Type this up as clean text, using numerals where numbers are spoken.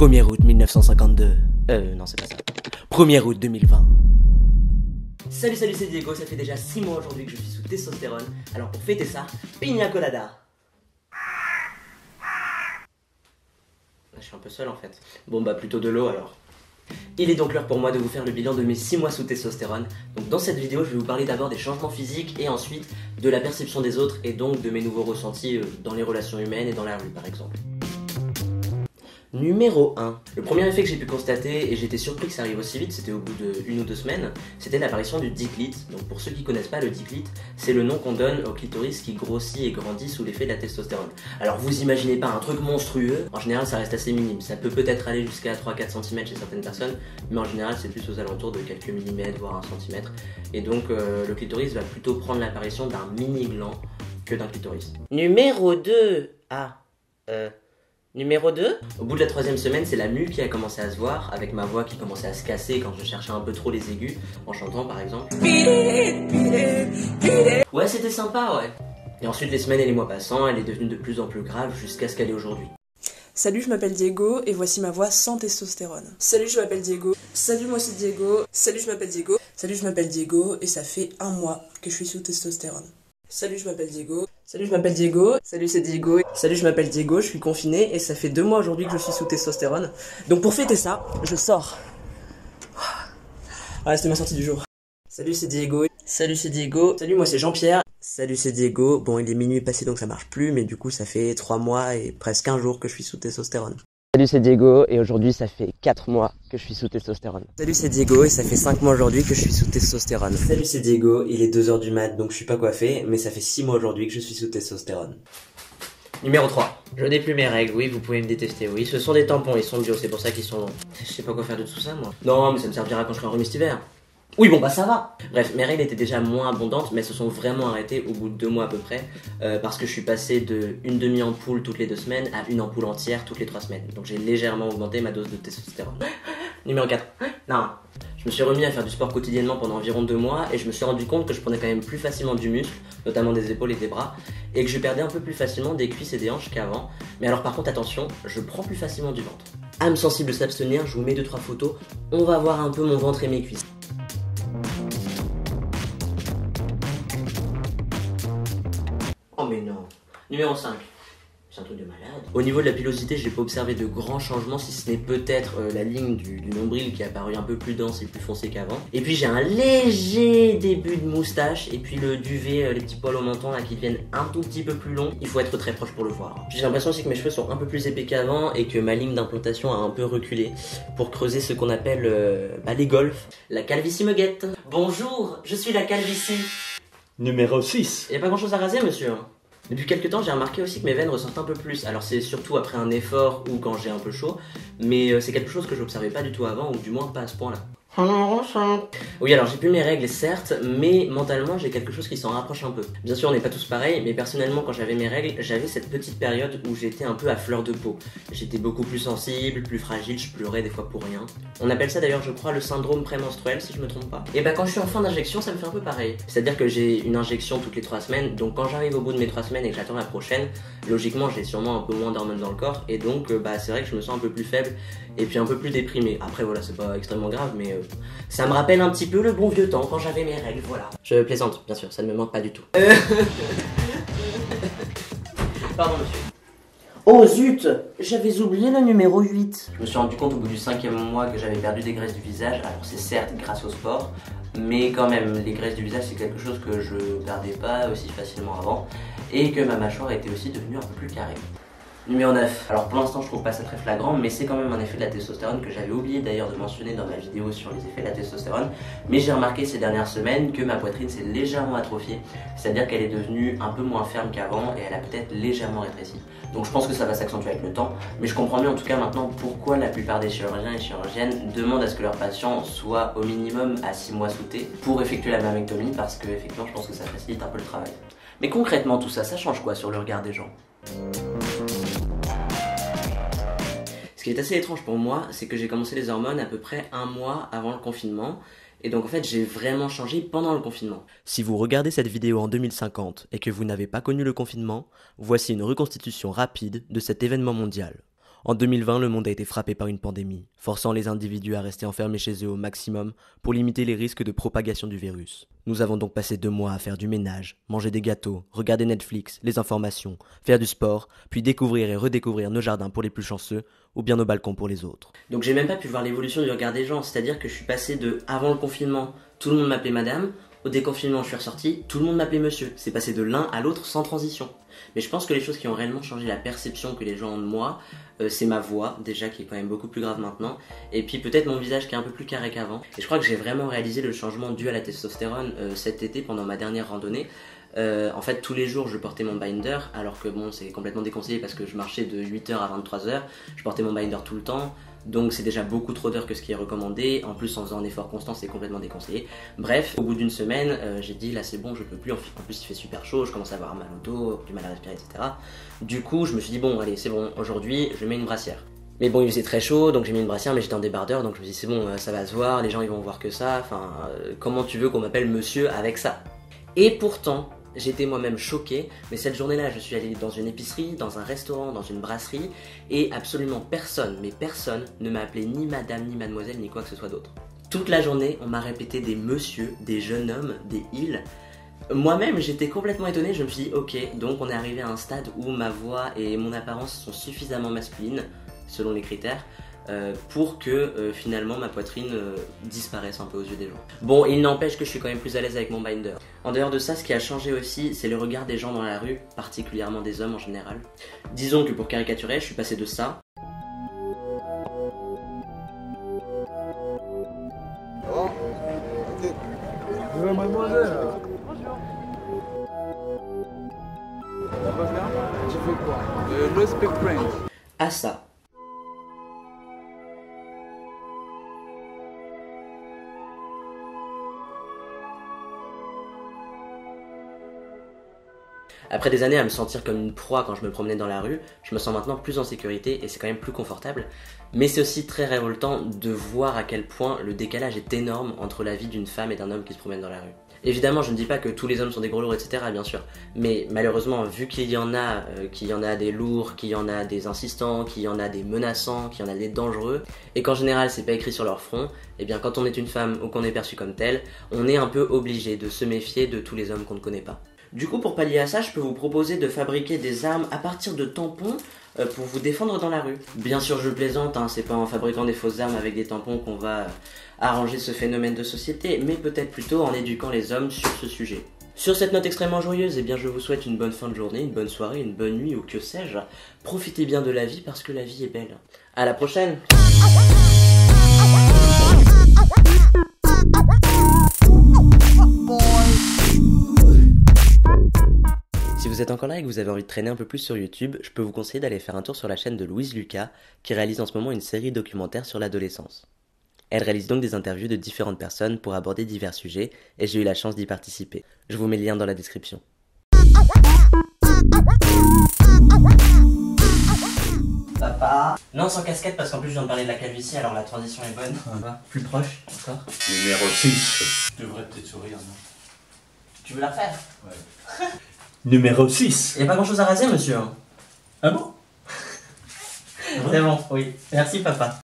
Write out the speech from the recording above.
1er août 1952. Non, c'est pas ça. 1er août 2020. Salut, c'est Diego, ça fait déjà 6 mois aujourd'hui que je suis sous testostérone. Alors pour fêter ça, pina colada. Là, je suis un peu seul en fait. Bon bah plutôt de l'eau alors. Il est donc l'heure pour moi de vous faire le bilan de mes 6 mois sous testostérone. Donc dans cette vidéo, je vais vous parler d'abord des changements physiques et ensuite de la perception des autres et donc de mes nouveaux ressentis dans les relations humaines et dans la rue par exemple. Numéro 1. Le premier effet que j'ai pu constater, et j'étais surpris que ça arrive aussi vite, c'était au bout de 1 ou 2 semaines, c'était l'apparition du diclite. Donc pour ceux qui connaissent pas le diclite, c'est le nom qu'on donne au clitoris qui grossit et grandit sous l'effet de la testostérone. Alors vous imaginez pas un truc monstrueux, en général ça reste assez minime, ça peut peut-être aller jusqu'à 3-4 cm chez certaines personnes, mais en général c'est plus aux alentours de quelques millimètres, voire 1 cm. Et donc le clitoris va plutôt prendre l'apparition d'un mini gland que d'un clitoris. Numéro 2. Numéro 2. Au bout de la 3e semaine, c'est la mue qui a commencé à se voir, avec ma voix qui commençait à se casser quand je cherchais un peu trop les aigus, en chantant par exemple. Ouais, c'était sympa, ouais. Et ensuite, les semaines et les mois passant, elle est devenue de plus en plus grave jusqu'à ce qu'elle est aujourd'hui. Salut, je m'appelle Diego et voici ma voix sans testostérone. Salut, je m'appelle Diego. Salut, moi c'est Diego. Salut, je m'appelle Diego. Salut, je m'appelle Diego et ça fait 1 mois que je suis sous testostérone. Salut, je m'appelle Diego. Salut, je m'appelle Diego. Salut, c'est Diego. Salut, je m'appelle Diego, je suis confiné et ça fait 2 mois aujourd'hui que je suis sous testostérone. Donc pour fêter ça, je sors. Ah, c'était ma sortie du jour. Salut, c'est Diego. Salut, c'est Diego. Salut, moi c'est Jean-Pierre. Salut, c'est Diego. Bon, il est minuit passé donc ça marche plus, mais du coup ça fait 3 mois et presque 1 jour que je suis sous testostérone. Salut, c'est Diego et aujourd'hui ça fait 4 mois que je suis sous testostérone. Salut, c'est Diego et ça fait 5 mois aujourd'hui que je suis sous testostérone. Salut, c'est Diego, il est 2h du mat donc je suis pas coiffé, mais ça fait 6 mois aujourd'hui que je suis sous testostérone. Numéro 3. Je n'ai plus mes règles, oui, vous pouvez me détester, oui. Ce sont des tampons, ils sont bio, c'est pour ça qu'ils sont longs. Je sais pas quoi faire de tout ça, moi. Non, mais ça me servira quand je serai en remise cet hiver. Oui, bon bah ça va. Bref, mes règles étaient déjà moins abondantes, mais elles se sont vraiment arrêtées au bout de 2 mois à peu près, parce que je suis passé de une demi-ampoule toutes les 2 semaines à une ampoule entière toutes les 3 semaines. Donc j'ai légèrement augmenté ma dose de testostérone. Numéro 4. Non. Je me suis remis à faire du sport quotidiennement pendant environ 2 mois et je me suis rendu compte que je prenais quand même plus facilement du muscle, notamment des épaules et des bras, et que je perdais un peu plus facilement des cuisses et des hanches qu'avant. Mais alors par contre attention, je prends plus facilement du ventre. Âme sensible s'abstenir, je vous mets 2-3 photos, on va voir un peu mon ventre et mes cuisses. Oh mais non. Numéro 5. C'est un truc de malade. Au niveau de la pilosité, j'ai pas observé de grands changements, si ce n'est peut-être la ligne du nombril qui est apparue un peu plus dense et plus foncée qu'avant. Et puis j'ai un léger début de moustache, et puis le duvet, les petits poils au menton là qui deviennent un tout petit peu plus longs. Il faut être très proche pour le voir. J'ai l'impression aussi que mes cheveux sont un peu plus épais qu'avant et que ma ligne d'implantation a un peu reculé pour creuser ce qu'on appelle les golfs. La calvitie me guette. Bonjour, je suis la calvitie. Numéro 6. Y a pas grand chose à raser, monsieur. Depuis quelques temps, j'ai remarqué aussi que mes veines ressortent un peu plus. Alors c'est surtout après un effort ou quand j'ai un peu chaud, mais c'est quelque chose que je n'observais pas du tout avant, ou du moins pas à ce point-là. Oui, alors j'ai plus mes règles certes, mais mentalement j'ai quelque chose qui s'en rapproche un peu. Bien sûr on n'est pas tous pareils, mais personnellement quand j'avais mes règles, j'avais cette petite période où j'étais un peu à fleur de peau. J'étais beaucoup plus sensible, plus fragile, je pleurais des fois pour rien. On appelle ça d'ailleurs je crois le syndrome prémenstruel si je me trompe pas. Et bah quand je suis en fin d'injection ça me fait un peu pareil. C'est-à-dire que j'ai une injection toutes les 3 semaines, donc quand j'arrive au bout de mes 3 semaines et que j'attends la prochaine, logiquement j'ai sûrement un peu moins d'hormones dans le corps, et donc c'est vrai que je me sens un peu plus faible et puis un peu plus déprimé. Après voilà, c'est pas extrêmement grave, mais ça me rappelle un petit peu le bon vieux temps quand j'avais mes règles, voilà. Je plaisante, bien sûr, ça ne me manque pas du tout. Pardon monsieur. Oh zut, j'avais oublié le numéro 8. Je me suis rendu compte au bout du 5e mois que j'avais perdu des graisses du visage. Alors c'est certes grâce au sport, mais quand même les graisses du visage c'est quelque chose que je perdais pas aussi facilement avant, et que ma mâchoire était aussi devenue un peu plus carrée. Numéro 9. Alors pour l'instant je trouve pas ça très flagrant, mais c'est quand même un effet de la testostérone que j'avais oublié d'ailleurs de mentionner dans ma vidéo sur les effets de la testostérone. Mais j'ai remarqué ces dernières semaines que ma poitrine s'est légèrement atrophiée, c'est-à-dire qu'elle est devenue un peu moins ferme qu'avant et elle a peut-être légèrement rétréci. Donc je pense que ça va s'accentuer avec le temps, mais je comprends mieux en tout cas maintenant pourquoi la plupart des chirurgiens et chirurgiennes demandent à ce que leurs patients soient au minimum à 6 mois sous-T pour effectuer la mammectomie, parce que effectivement je pense que ça facilite un peu le travail. Mais concrètement tout ça, ça change quoi sur le regard des gens ? Ce qui est assez étrange pour moi, c'est que j'ai commencé les hormones à peu près 1 mois avant le confinement, et donc en fait j'ai vraiment changé pendant le confinement. Si vous regardez cette vidéo en 2050 et que vous n'avez pas connu le confinement, voici une reconstitution rapide de cet événement mondial. En 2020, le monde a été frappé par une pandémie, forçant les individus à rester enfermés chez eux au maximum pour limiter les risques de propagation du virus. Nous avons donc passé 2 mois à faire du ménage, manger des gâteaux, regarder Netflix, les informations, faire du sport, puis découvrir et redécouvrir nos jardins pour les plus chanceux, ou bien nos balcons pour les autres. Donc j'ai même pas pu voir l'évolution du regard des gens, c'est-à-dire que je suis passé de avant le confinement, tout le monde m'appelait madame, au déconfinement je suis ressorti, tout le monde m'appelait monsieur. C'est passé de l'un à l'autre sans transition. Mais je pense que les choses qui ont réellement changé la perception que les gens ont de moi, c'est ma voix, déjà qui est quand même beaucoup plus grave maintenant, et puis peut-être mon visage qui est un peu plus carré qu'avant. Et je crois que j'ai vraiment réalisé le changement dû à la testostérone cet été pendant ma dernière randonnée. En fait, tous les jours, je portais mon binder, alors que bon, c'est complètement déconseillé parce que je marchais de 8h à 23h, je portais mon binder tout le temps, donc c'est déjà beaucoup trop d'heures que ce qui est recommandé. En plus, en faisant un effort constant, c'est complètement déconseillé. Bref, au bout d'une semaine, j'ai dit là c'est bon, je peux plus. En plus, il fait super chaud, je commence à avoir mal au dos, du mal à respirer, etc. Du coup, je me suis dit bon, allez, c'est bon, aujourd'hui, je mets une brassière. Mais bon, il faisait très chaud, donc j'ai mis une brassière, mais j'étais en débardeur, donc je me suis dit c'est bon, ça va se voir, les gens ils vont voir que ça. Enfin, comment tu veux qu'on m'appelle monsieur avec ça? Et pourtant, j'étais moi-même choqué, mais cette journée-là, je suis allé dans une épicerie, dans un restaurant, dans une brasserie, et absolument personne, mais personne, ne m'a appelé ni madame, ni mademoiselle, ni quoi que ce soit d'autre. Toute la journée, on m'a répété des monsieur, des jeunes hommes, des ils. Moi-même, j'étais complètement étonné, je me suis dit, ok, donc on est arrivé à un stade où ma voix et mon apparence sont suffisamment masculines, selon les critères, pour que finalement ma poitrine disparaisse un peu aux yeux des gens. Bon, il n'empêche que je suis quand même plus à l'aise avec mon binder. En dehors de ça, ce qui a changé aussi, c'est le regard des gens dans la rue, particulièrement des hommes en général. Disons que pour caricaturer, je suis passé de ça. Oh, ok. Mademoiselle. Bonjour. Ça va bien? Tu fais quoi? No speak French. À ça. Après des années à me sentir comme une proie quand je me promenais dans la rue, je me sens maintenant plus en sécurité et c'est quand même plus confortable. Mais c'est aussi très révoltant de voir à quel point le décalage est énorme entre la vie d'une femme et d'un homme qui se promène dans la rue. Évidemment, je ne dis pas que tous les hommes sont des gros lourds, etc. bien sûr. Mais malheureusement, vu qu'il y en a des lourds, qu'il y en a des insistants, qu'il y en a des menaçants, qu'il y en a des dangereux, et qu'en général c'est pas écrit sur leur front, et bien quand on est une femme ou qu'on est perçu comme tel, on est un peu obligé de se méfier de tous les hommes qu'on ne connaît pas. Du coup, pour pallier à ça, je peux vous proposer de fabriquer des armes à partir de tampons pour vous défendre dans la rue. Bien sûr, je plaisante, hein, c'est pas en fabriquant des fausses armes avec des tampons qu'on va arranger ce phénomène de société, mais peut-être plutôt en éduquant les hommes sur ce sujet. Sur cette note extrêmement joyeuse, eh bien je vous souhaite une bonne fin de journée, une bonne soirée, une bonne nuit ou que sais-je. Profitez bien de la vie parce que la vie est belle. À la prochaine! Si vous êtes encore là et que vous avez envie de traîner un peu plus sur YouTube, je peux vous conseiller d'aller faire un tour sur la chaîne de Louise Lucas, qui réalise en ce moment une série documentaire sur l'adolescence. Elle réalise donc des interviews de différentes personnes pour aborder divers sujets, et j'ai eu la chance d'y participer. Je vous mets le lien dans la description. Papa. Non, sans casquette parce qu'en plus je viens de parler de la calvitie, alors la transition est bonne. Plus proche, encore. Numéro 6. Je devrais peut-être sourire, non? Tu veux la refaire? Ouais. Numéro 6. Il n'y a pas grand chose à raser, monsieur. Ah bon? C'est bon, oui. Merci, papa.